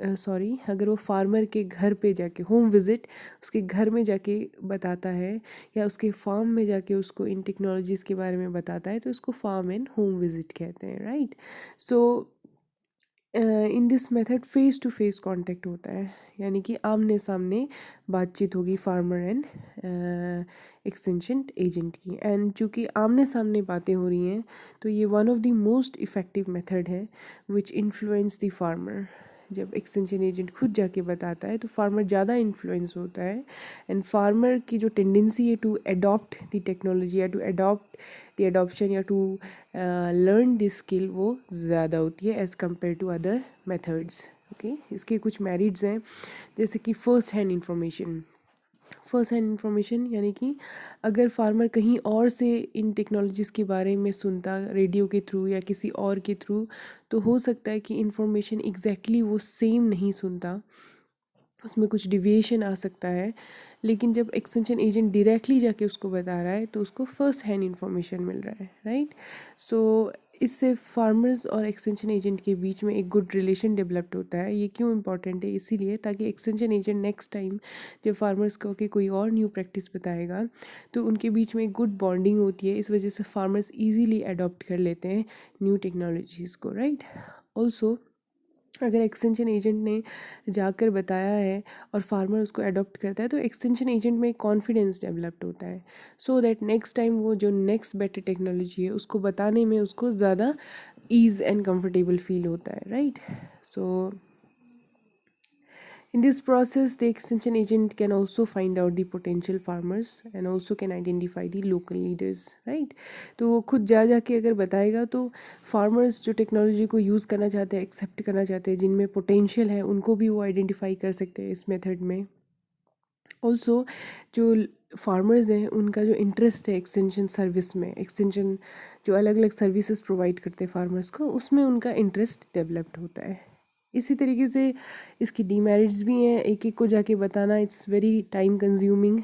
अगर वो फार्मर के घर पे जाके होम विज़िट उसके घर में जाके बताता है या उसके फार्म में जाके उसको इन टेक्नोलॉजीज़ के बारे में बताता है तो उसको फार्म एंड होम विज़िट कहते हैं, right. So in this method face to face contact होता है, यानी कि आमने सामने बातचीत होगी फार्मर एंड एक्सटेंशन एजेंट की। एंड चूँकि आमने सामने बातें हो रही हैं तो ये one of the most effective method है विच इन्फ्लुएंस द फार्मर। जब एक्सटेंशन एजेंट खुद जाके बताता है तो फार्मर ज़्यादा इन्फ्लुएंस होता है एंड फार्मर की जो टेंडेंसी है टू अडॉप्ट द टेक्नोलॉजी या टू अडॉप्ट द अडॉप्शन या टू लर्न दिस स्किल वो ज़्यादा होती है as compare to other methods. Okay, इसके कुछ मेरिट्स हैं जैसे कि फ़र्स्ट हैंड इंफॉर्मेशन यानी कि अगर फार्मर कहीं और से इन टेक्नोलॉजीज़ के बारे में सुनता रेडियो के थ्रू या किसी और के थ्रू तो हो सकता है कि इंफॉर्मेशन एग्जैक्टली वो सेम नहीं सुनता, उसमें कुछ डिविएशन आ सकता है। लेकिन जब एक्सटेंशन एजेंट डायरेक्टली जाके उसको बता रहा है तो उसको फर्स्ट हैंड इंफॉर्मेशन मिल रहा है, राइट। सो इससे फार्मर्स और एक्सटेंशन एजेंट के बीच में एक गुड रिलेशन डेवलप्ड होता है। ये क्यों इंपॉर्टेंट है? इसीलिए ताकि एक्सटेंशन एजेंट नेक्स्ट टाइम जब फार्मर्स को कि कोई और न्यू प्रैक्टिस बताएगा तो उनके बीच में एक गुड बॉन्डिंग होती है। इस वजह से फार्मर्स ईजीली अडॉप्ट कर लेते हैं न्यू टेक्नोलॉजीज़ को, राइट। ऑल्सो अगर एक्सटेंशन एजेंट ने जाकर बताया है और फार्मर उसको अडॉप्ट करता है तो एक्सटेंशन एजेंट में कॉन्फिडेंस डेवलप्ड होता है, सो दैट नेक्स्ट टाइम वो जो नेक्स्ट बेटर टेक्नोलॉजी है उसको बताने में उसको ज़्यादा ईज़ एंड कंफर्टेबल फील होता है, right. So in this process, the extension agent can also find out the potential farmers and also can identify the local leaders, right? तो वो खुद जा जाके अगर बताएगा तो farmers जो टेक्नोलॉजी को यूज़ करना चाहते हैं, एक्सेप्ट करना चाहते हैं, जिनमें पोटेंशियल है उनको भी वो आइडेंटिफाई कर सकते हैं इस मेथड में। ऑल्सो जो फार्मर्स हैं उनका जो इंटरेस्ट है एक्सटेंशन सर्विस में, एक्सटेंशन जो अलग अलग सर्विसेज प्रोवाइड करते हैं फार्मर्स को, उसमें उनका इंटरेस्ट डेवलप्ड होता है। इसी तरीके से इसकी डीमेरिट्स भी हैं, एक एक को जाके बताना it's very time consuming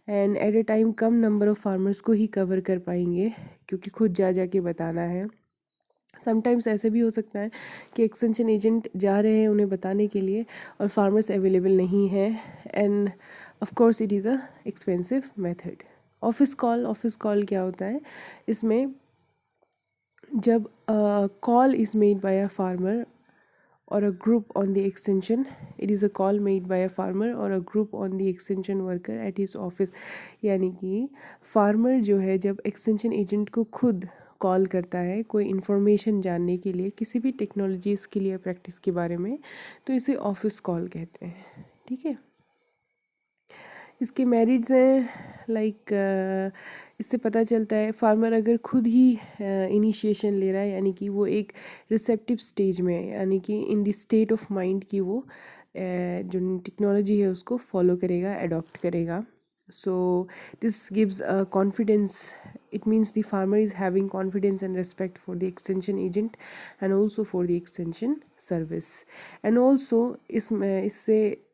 and at a time कम नंबर ऑफ़ फार्मर्स को ही कवर कर पाएंगे क्योंकि खुद जा जाके बताना है। समटाइम्स ऐसे भी हो सकता है कि एक्सटेंशन एजेंट जा रहे हैं उन्हें बताने के लिए और फार्मर्स अवेलेबल नहीं है end of course it is a expensive method. Office call क्या होता है इसमें? जब call is made by a farmer or a group on the extension, it is a call made by a farmer or a group on the extension worker at his office। यानी कि farmer जो है जब extension agent को खुद call करता है कोई इन्फॉर्मेशन जानने के लिए किसी भी टेक्नोलॉजीज़ के लिए प्रैक्टिस के बारे में तो इसे ऑफिस कॉल कहते हैं, ठीक है। इसके मेरिट्स हैं लाइक इससे पता चलता है फार्मर अगर खुद ही इनिशिएशन ले रहा है यानी कि वो एक रिसेप्टिव स्टेज में है, यानी कि in the state of mind की वो जो टेक्नोलॉजी है उसको फॉलो करेगा, अडॉप्ट करेगा। So this gives a confidence. It means the farmer is having confidence and respect for the extension agent and also for the extension service. And also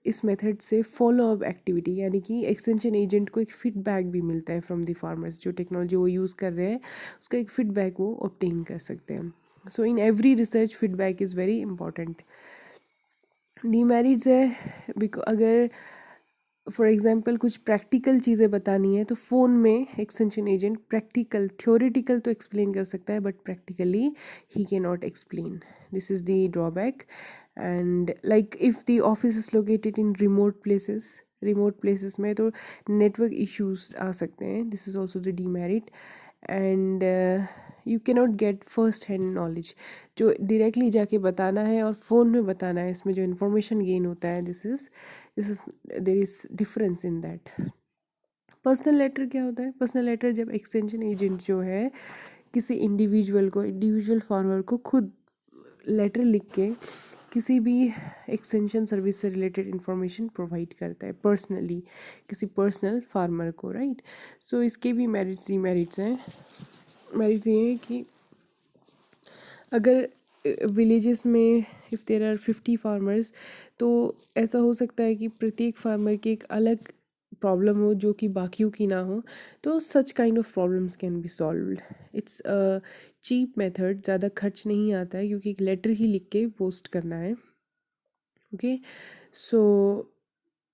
इस method से follow up activity यानी कि extension agent को एक feedback भी मिलता है from the farmers, जो टेक्नोलॉजी वो यूज़ कर रहे हैं उसका एक फीडबैक वो ऑब्टेन कर सकते हैं। So in every research feedback is very important. Demerits है अगर फॉर एग्ज़ाम्पल कुछ प्रैक्टिकल चीज़ें बतानी है तो फ़ोन में एक्सटेंशन एजेंट प्रैक्टिकल थ्योरेटिकल तो एक्सप्लेन कर सकता है but practically he can not explain. This is the drawback. And like if the office is located in remote places में तो नेटवर्क इश्यूज आ सकते हैं, this is also the demerit. And you can not get first hand knowledge, जो directly जाके बताना है और phone में बताना है, इसमें जो इन्फॉर्मेशन गेन होता है this is there is difference in that. Personal letter क्या होता है? पर्सनल लेटर जब एक्सटेंशन एजेंट जो है किसी इंडिविजुअल फार्मर को खुद लेटर लिख के किसी भी एक्सटेंशन सर्विस से रिलेटेड इंफॉर्मेशन प्रोवाइड करता है पर्सनली किसी पर्सनल फार्मर को, राइट। सो इसके भी मेरिट्स हैं। मेरिट्स ये हैं कि अगर विलेजेस में इफ़ देयर आर 50 फार्मर्स तो ऐसा हो सकता है कि प्रत्येक फार्मर की एक अलग प्रॉब्लम हो जो कि बाकियों की ना हो, तो such kind of problems can be solved. It's a cheap method, ज़्यादा खर्च नहीं आता है क्योंकि एक लेटर ही लिख के पोस्ट करना है। Okay. So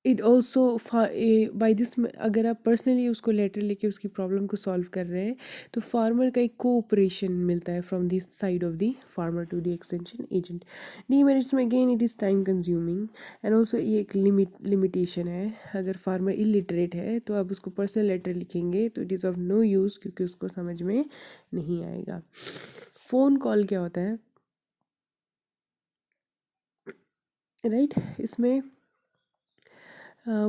it also by this, अगर आप पर्सनली उसको लेटर लेके उसकी प्रॉब्लम को सॉल्व कर रहे हैं तो फार्मर का एक कोऑपरेशन मिलता है from this side of the farmer to the extension agent. Demerits में again it is time consuming and also ये एक लिमिटेशन है। अगर फार्मर इलिटरेट है तो आप उसको पर्सनल लेटर लिखेंगे तो it is of no use, क्योंकि उसको समझ में नहीं आएगा। फ़ोन कॉल क्या होता है, राइट? इसमें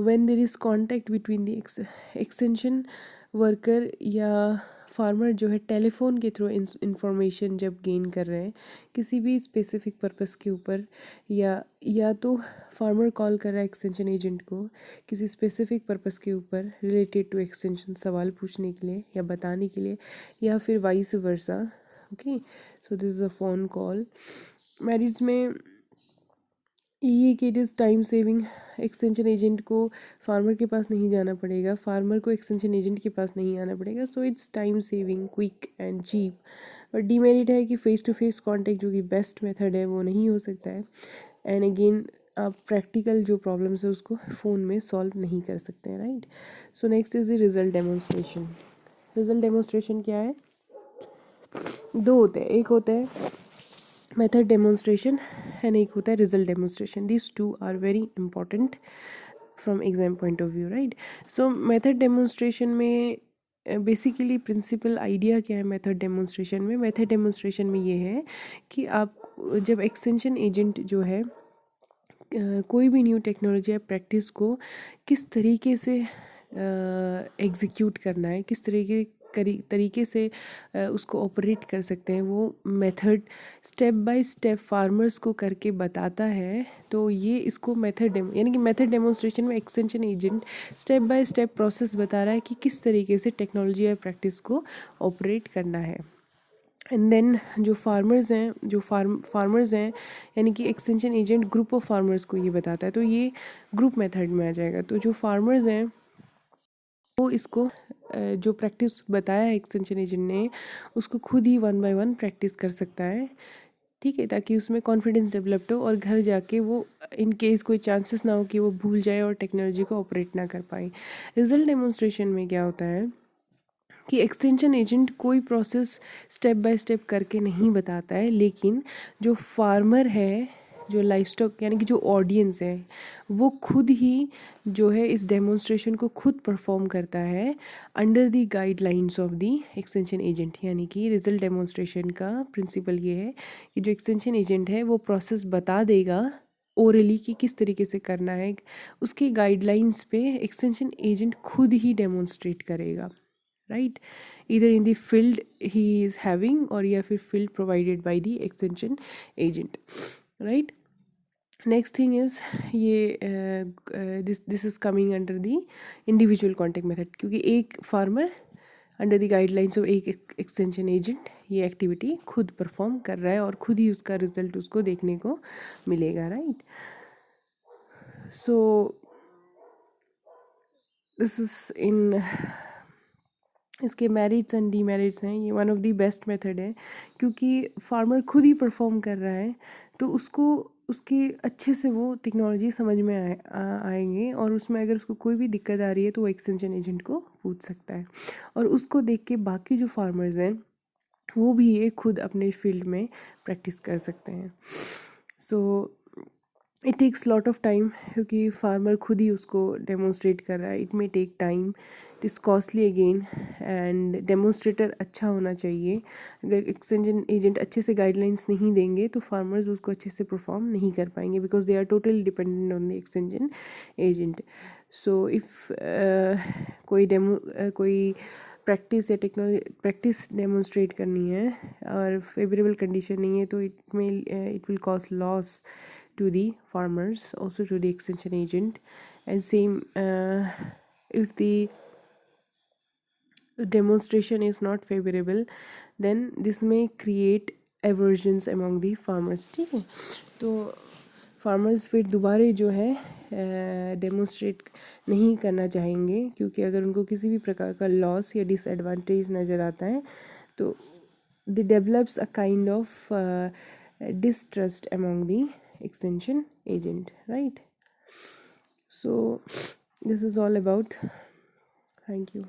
when there is contact between the extension worker या फार्मर जो है टेलीफोन के थ्रू इंफॉर्मेशन जब गेन कर रहे हैं किसी भी स्पेसिफिक पर्पस के ऊपर, या तो फार्मर कॉल कर रहा है एक्सटेंशन एजेंट को किसी स्पेसिफिक पर्पस के ऊपर रिलेटेड टू एक्सटेंशन, सवाल पूछने के लिए या बताने के लिए, या फिर vice versa. Okay, so this is a phone call. Marriage में ये कि it is time saving, extension agent को फार्मर के पास नहीं जाना पड़ेगा, फार्मर को एक्सटेंशन एजेंट के पास नहीं आना पड़ेगा, so it's time saving, quick and cheap. But demerit है कि फ़ेस टू फेस कॉन्टेक्ट जो कि बेस्ट मेथड है वो नहीं हो सकता है। एंड अगेन आप प्रैक्टिकल जो प्रॉब्लम्स है उसको फ़ोन में सॉल्व नहीं कर सकते हैं, right? So next is the result demonstration. Result demonstration क्या है? दो होते हैं, एक होता है मेथड डेमोन्स्ट्रेशन एंड एक होता है result demonstration. This two are very important from exam point of view, right? So method demonstration में बेसिकली प्रिंसिपल आइडिया क्या है मेथड डेमोन्स्ट्रेशन में? मेथड डेमोन्स्ट्रेशन में ये है कि आप जब एक्सटेंशन एजेंट जो है कोई भी न्यू टेक्नोलॉजी या प्रैक्टिस को किस तरीके से एग्जीक्यूट करना है, किस तरीके से उसको ऑपरेट कर सकते हैं, वो method step by step farmers को करके बताता है। तो ये इसको मेथड यानी कि मेथड डेमोन्स्ट्रेशन में extension agent step by step process बता रहा है कि किस तरीके से टेक्नोलॉजी या प्रैक्टिस को ऑपरेट करना है। एंड देन जो फार्मर्स हैं, फार्मर्स हैं यानी कि extension agent group of farmers को ये बताता है, तो ये ग्रुप मेथड में आ जाएगा। तो जो फार्मर्स हैं वो इसको जो प्रैक्टिस बताया है एक्सटेंशन एजेंट ने उसको खुद ही वन बाय वन प्रैक्टिस कर सकता है, ठीक है, ताकि उसमें कॉन्फिडेंस डेवलप्ड हो और घर जाके वो इन केस कोई चांसेस ना हो कि वो भूल जाए और टेक्नोलॉजी को ऑपरेट ना कर पाए। रिजल्ट डेमोन्स्ट्रेशन में क्या होता है कि एक्सटेंशन एजेंट कोई प्रोसेस स्टेप बाय स्टेप करके नहीं बताता है, लेकिन जो फार्मर है, जो लाइवस्टॉक यानी कि जो ऑडियंस है, वो खुद ही जो है इस डेमोन्स्ट्रेशन को खुद परफॉर्म करता है under the guidelines of the extension agent. यानी कि रिजल्ट डेमोन्स्ट्रेशन का प्रिंसिपल ये है कि जो एक्सटेंशन एजेंट है वो प्रोसेस बता देगा ओरली कि किस तरीके से करना है, उसके गाइडलाइंस पे एक्सटेंशन एजेंट खुद ही डेमोन्स्ट्रेट करेगा, right? Either in the field he is having or या फिर field provided by the extension agent, right? Next thing is ये this is coming under the individual contact method, क्योंकि एक farmer under the guidelines of एक extension agent ये activity खुद perform कर रहा है और खुद ही उसका रिजल्ट उसको देखने को मिलेगा, right? So this is in इसके मेरिट्स एंड डीमेरिट्स हैं। ये one of the best method है क्योंकि फार्मर खुद ही परफॉर्म कर रहा है, तो उसको उसकी अच्छे से वो टेक्नोलॉजी समझ में आएंगे और उसमें अगर उसको कोई भी दिक्कत आ रही है तो वो एक्सटेंशन एजेंट को पूछ सकता है और उसको देख के बाकी जो फार्मर्स हैं वो भी ये खुद अपने फील्ड में प्रैक्टिस कर सकते हैं। So it takes lot of time क्योंकि फार्मर खुद ही उसको डेमोन्स्ट्रेट कर रहा है, it may take time, it is costly again, and demonstrator अच्छा होना चाहिए। अगर एक्सटेंशन एजेंट अच्छे से गाइडलाइंस नहीं देंगे तो फार्मर्स उसको अच्छे से परफॉर्म नहीं कर पाएंगे because they are totally dependent on the extension agent. So if कोई प्रैक्टिस या टेक्नोलॉजी प्रैक्टिस डेमोन्स्ट्रेट करनी है और फेवरेबल कंडीशन नहीं है तो it will cause loss to the farmers, also to the extension agent, and same if the demonstration is not favorable then this may create aversions among the farmers, ठीक है? तो farmers फिर दोबारा जो है डेमोन्स्ट्रेट नहीं करना चाहेंगे क्योंकि अगर उनको किसी भी प्रकार का लॉस या डिसएडवांटेज नज़र आता है तो they develops a kind of distrust among the extension agent, right? So this is all about. Thank you.